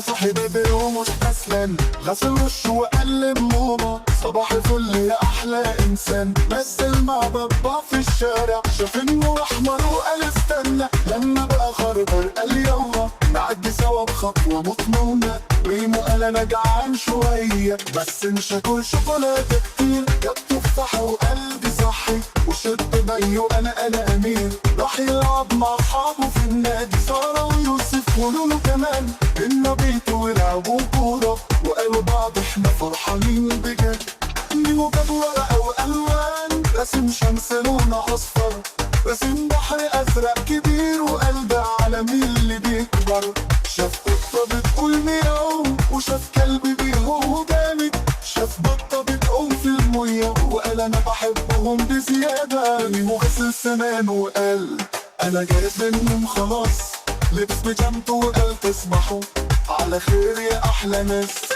صاحي بدري ومستسلم، غسل وشه وقلب موضة. صباح الفل يا احلى انسان، مثل مع بابا في الشارع، شاف انه احمر وقال استنى. لما بقى خربر قال يلا نعدي سوا بخطوة مضمونة. ريمو قال انا جعان شوية بس مش هاكل شوكولاتة كتير. جاب تفاحة وقلبي صحي وشرب بيو انا امير. راح يلعب مع اصحابه في النادي، سارة ويوسف ولولو كمان. النبيت ولعبوا كورة وقالوا بعض احنا فرحانين بجد. ميمو جاب ورقة والوان، رسم شمس لونها اصفر، رسم بحر ازرق كبير وقلب عالمي اللي بيكبر. شاف قطة بتقول مياو وشاف كلب بيهو جامد. شاف بطة بتعوم في المية وقال انا بحبهم بزيادة. ميمو غسل سنانه وقال انا جاهز للنوم خلاص. لبس بيجامته وقال تصبحوا على خير يا احلى ناس.